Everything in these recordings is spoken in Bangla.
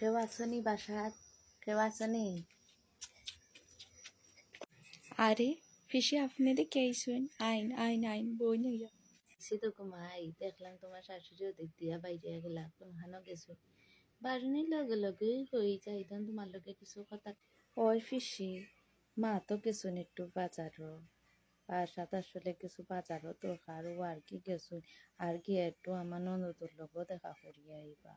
কেউ আসনি বাসাত? কেউ আসনি? আরে পিসি আপনাদের কে আইসুন? আইন আইন আইন বই নিয়া সে তো ঘুমাই দেখলাম তোমার শাশুড়ি ওদিক দিয়া বাইরে গেলা কোনখানো গেছো বাড়ির লগে লগে হয়ে যাই তখন তোমার লগে কিছু কথা। ওই পিসি মা তো গেছুন একটু বাজারও বাসাত আসলে কিছু বাজারও দরকার ও আর কি গেছুন আর গিয়ে একটু আমার ননদর লগও দেখা করিয়া আইবা।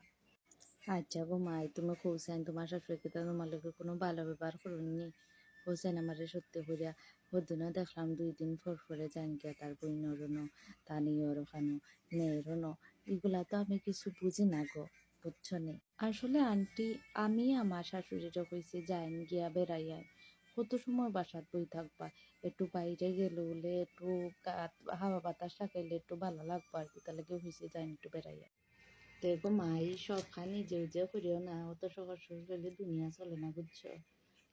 আচ্ছা গো মাই তুমি কৌছেন তোমার শাশুড়িকে তো তোমার লগে কোনো ভালো ব্যবহার করুননি কৌছেন আমারে সত্যি করিয়া ওদিনও দেখলাম 2 দিন পর পরে জান গিয়া তার বইনরনো তা নিয়র খানো নেরনো এগুলা তো আমি কিছু বুঝি না গো বুঝছো নি। আসলে আন্টি আমি আমার শাশুড়িটা কইছি যাইন গিয়া বেড়াইয়া কত সময় বাসাত বই থাকবা একটু বাইরে গেলে হলে একটু হাওয়া বাতাস লাগাইলে একটু ভালো লাগবো আর কি তাহলে কেউ হয়েছে যাইন একটু বেড়াইয়া। দেখো মাই সব খানি যে করিও না অত সহজ সরলে দুনিয়া চলে না বুঝছো।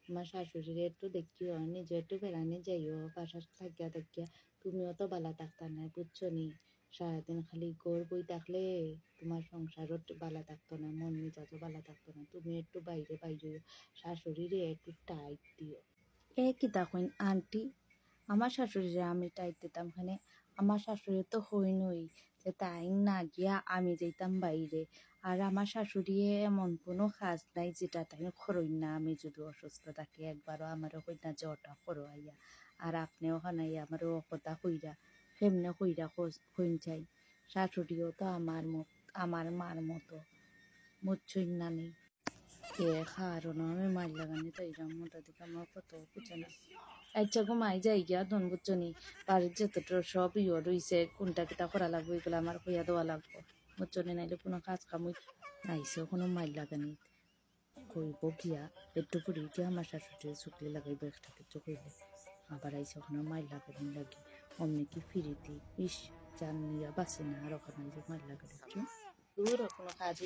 তোমার শাশুড়িরে একটু দেখিও নিজে একটু বেড়ানি যাইও বাসা থাকিয়া থাকিয়া তুমিও তো বালা থাকতা না বুঝছো নি। সারাদিন খালি ঘর বই থাকলে তোমার সংসারও বালা থাকতো না মন মেজাজও বালা থাকতো না তুমি একটু বাইরে বাইরে শাশুড়িরে একটু টাইট দিও। এ কি দেখুন আন্টি আমার শাশুড়িরে আমি টাইট দিতাম খানে আমার শাশুড়ি তো হইনই যে তাই না গিয়া আমি যেতাম বাইরে আর আমার শাশুড়ি এমন কোনো কাজ নাই যেটা তাই খরই না আমি যদি অসুস্থ থাকি একবারও আমারও হই না যে ওটা খরো আইয়া আর আপনিও খানাইয়া আমারও কথা কইরা কেমনে কইরা কইন চাই শাশুড়িও তো আমার মার মতো মুচ্ছই না নেই কে খাওয়ারও না আমি মার লাগানি তাই মোটা দিকে আমার কত বুঝে না। আচ্ছা ঘুমাই যাই গিয়া ধন বুঝছো নি বাড়ির যতটা সব ইয়ে রইছে কোনটা কিতা করা লাগবো এগুলো আমার হইয়া দেওয়া লাগবো বুঝছো নি নাইলে কোনো কাজ কাম নাইছেও কোনো মাইল লাগানি কইব গিয়া একটু পরে গিয়া আমার শাশুড়ি চুকলি লাগাইব একটা কিছু কইলে আবার আইসে ওখানে মাইল লাগানি লাগি অমনি কি ফিরিতি ইস জান নিয়া বাসে না আর ওখানে যে মাইল লাগানি দূর কোনো কাজ